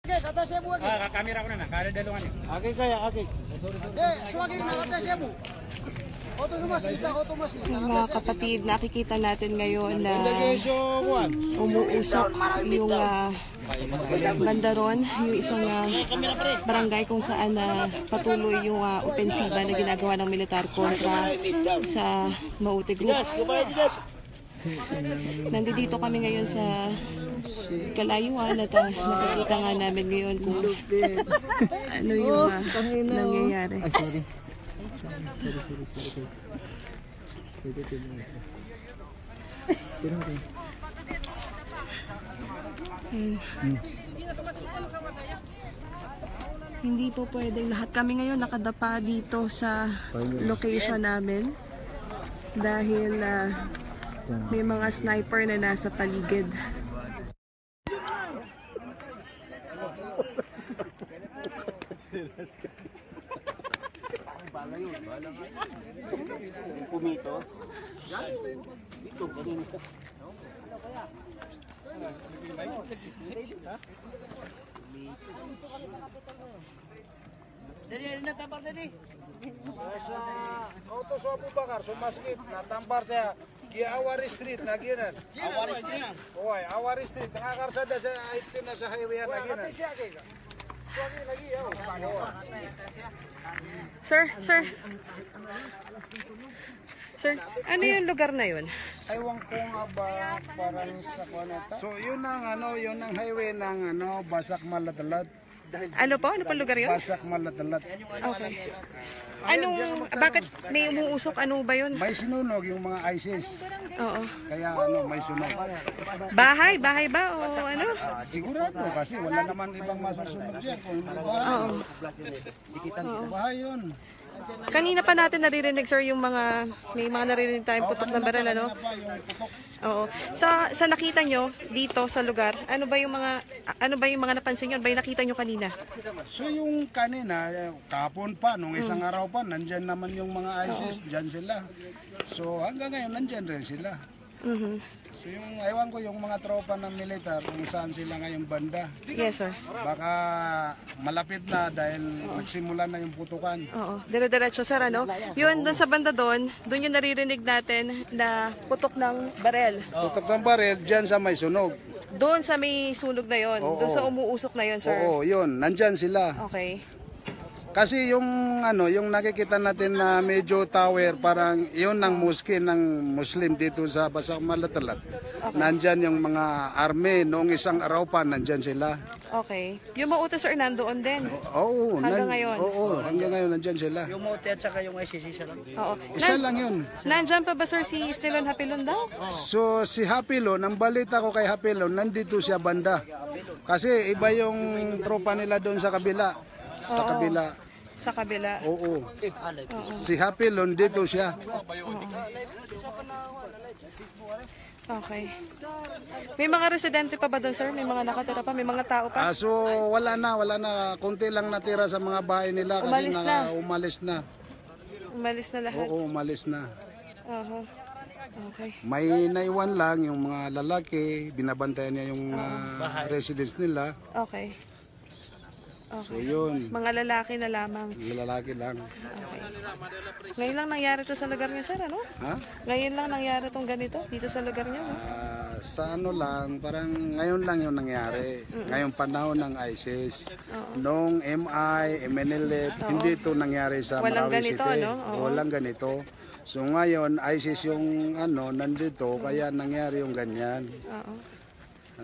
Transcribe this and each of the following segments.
Kata Cebu lagi. Kamera ko na, kada dalawang ni. Aki kaya, aki. Suwagi na kata Cebu. Mga kapatid, nakikita natin ngayon na umuusok yung bandaron, yung isang barangay kung saan patuloy yung opensiba na ginagawa ng militar kontra sa Maute Group. Nandito kami ngayon sa kalayuan at nakikita nga namin ngayon kung ano yung nangyayari. Hindi po pwedeng lahat kami ngayon nakadapa dito sa location namin dahil may mga sniper na nasa paligid. Pumito. Ito kanina. Jadi natampar tadi. Sa auto sa Abu Bakar, sa masjid, natampar saya. Kia Awari Street na ginan. Awari Street. Oy, Awari Street. Nakakar sada sa itin na sa highway na ginan. Suwagi lagi ya. Sir, ano yung lugar na yun? Aywan ko nga ba parang sa kanata? So yun ang highway ng Basak Malatalat. Ano po? Ano pang lugar yun? Basak Malatalat. Okay. Bakit may umuusok? Ano ba yun? May sinunog yung mga ISIS. Oo. Kaya may sunog. Bahay? Bahay ba? O ano? Sigurado kasi wala naman ibang masusunod dyan. Kung hindi bahay. Oo. Bahay yun. Kanina pa natin naririnig, sir, yung may mga naririnig tayong putok ng baril, ano? Oo. Sa nakita nyo dito sa lugar, ano ba yung mga napansin nyo? Ano ba yung nakita nyo kanina? So yung kanina, kahapon pa, nung isang araw pa, nandyan naman yung mga ISIS, dyan sila. So hanggang ngayon, nandyan rin sila. So yung, ewan ko yung mga tropa ng militar, kung saan sila ngayong banda. Yes, sir. Baka malapit na dahil nagsimula na yung putukan. Oo. Dire-diretso, sir, ano? Yun, doon sa banda doon yung naririnig natin na putok ng barel. Putok ng baril, dyan sa may sunog. Doon sa may sunog na yon, doon sa umuusok na yon, sir. Oo, yun, nandyan sila. Okay. Kasi yung nakikita natin na medyo tower, parang yun ang mosque ng Muslim dito sa Basak Malatalat. Okay. Nandyan yung mga army, noong isang araw pa, nandyan sila. Okay. Yung Maute, sir, nandoon din? Oo. Hanggang ngayon? Oo, hanggang ngayon nandyan sila. Yung Maute at saka yung ICC isa lang. Oo. Isa lang yun. Nandyan pa ba, sir, si Estelon Hapilon daw? So si Hapilon, ang balita ko kay Hapilon, nandito siya banda. Kasi iba yung tropa nila doon sa kabila. Sa kabila. Sa kabila. Oo. Si Hapilon, dito siya. Okay. May mga residente pa ba doon, sir? May mga nakatira pa? May mga tao pa? So wala na. Konti lang natira sa mga bahay nila kasi umalis na. Umalis na lahat? Oo, umalis na. Okay. May naiwan lang yung mga lalaki, binabantayan niya yung residence nila. Okay. So yun, mga lalaki na lamang. lalaki lang. Okay. Ngayon lang nangyari to sa lugar niyo, sir, ano? Ha? Ngayon lang nangyari tong ganito dito sa lugar niyo, no? Sa lang, parang ngayon lang yung nangyari. Ngayong panahon ng ISIS. Nung MI, MNLF, hindi ito nangyari sa Marawi City. No? Walang ganito. So ngayon, ISIS yung nandito, kaya nangyari yung ganyan.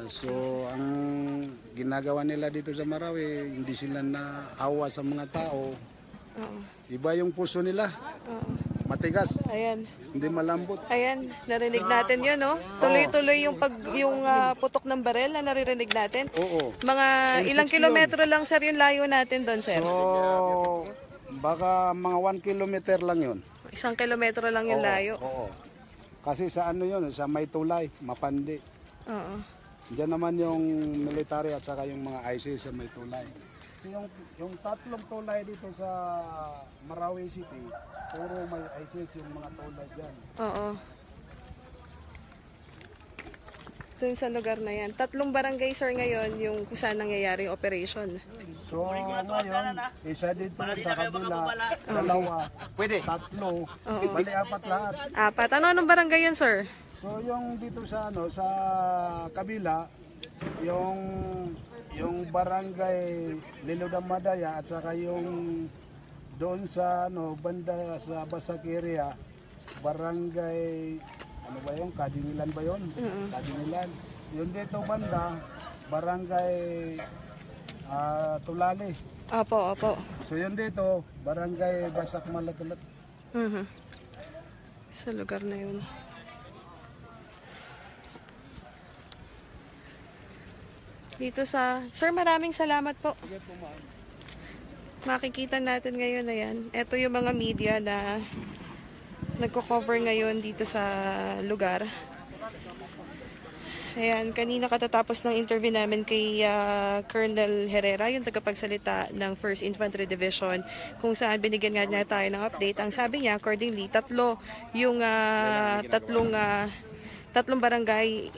So ang ginagawa nila dito sa Marawi, hindi sila naawa sa mga tao. Iba yung puso nila. Matigas. Ayan. Hindi malambot. Ayan, narinig natin 'yun, no? Tuloy-tuloy yung putok ng barel na naririnig natin. Oo. Mga ilang kilometro lang, sir, yung layo natin doon, sir? So baka mga 1 kilometer lang 'yun. 1 kilometro lang yung layo. Oo. Kasi sa yun, sa may tulay, Mapandi. Oo. Diyan naman yung military at saka yung mga ISIS sa may tulay. Yung tatlong tulay dito sa Marawi City, puro may ISIS yung mga tulay dyan. Oo. Doon sa lugar na yan. 3 barangay, sir, ngayon yung kung saan nangyayari yung operation. So ngayon, isa dito sa kabila, 2, pwede, 3, bali 4 lahat. 4. Anong barangay yun, sir? So yung dito sa sa kabila, yung barangay Lilodang Madaya at saka yung doon sa banda sa Basakiria, barangay ano ba yung Kadinilan ba yun? Kadinilan. Yung dito banda, barangay Tulali. Opo. So yun dito, barangay Basak Malatulat. Sa lugar na yun. Dito sa... Sir, maraming salamat po. Makikita natin ngayon na yan. Ito yung mga media na nagko-cover ngayon dito sa lugar. Ayan, kanina katatapos ng interview namin kay Colonel Herrera, yung tagapagsalita ng 1st Infantry Division, kung saan binigyan nga niya tayo ng update. Ang sabi niya, accordingly, tatlong barangay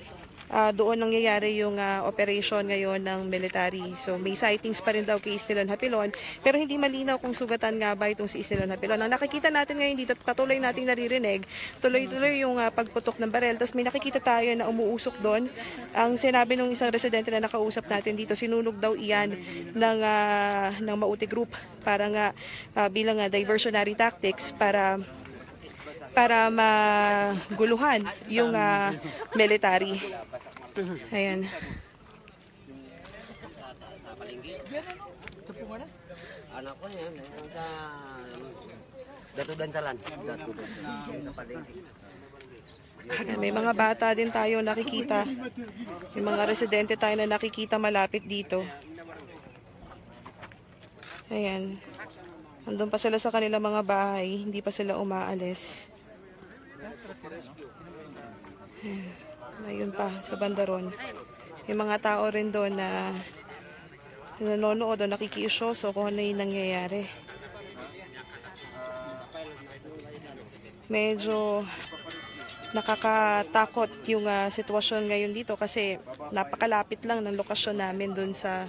doon nangyayari yung operation ngayon ng military. So may sightings pa rin daw kay Istilon Hapilon, pero hindi malinaw kung sugatan nga ba itong si Istilon Hapilon. Ang nakikita natin ngayon dito, patuloy nating naririnig, tuloy-tuloy yung pagputok ng barel. Tapos may nakikita tayo na umuusok doon. Ang sinabi ng isang residente na nakausap natin dito, sinunog daw iyan ng Mauti Group para nga bilang diversionary tactics para maguluhan yung military. Ayan. Anak ko yan, sa Datudansalan. Ayan, may mga bata din tayo nakikita. May mga residente tayo na nakikita malapit dito. Ayan. Andun pa sila sa kanilang mga bahay, hindi pa sila umaalis. Ayun pa, sa bandaron. May mga tao rin doon na nanonood o nakikiisyoso kung ano yung nangyayari. Medyo nakakatakot yung sitwasyon ngayon dito kasi napakalapit lang ng lokasyon namin doon sa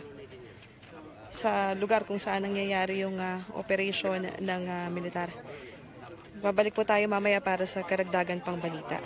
lugar kung saan nangyayari yung operation ng militar. Babalik po tayo mamaya para sa karagdagan pang balita.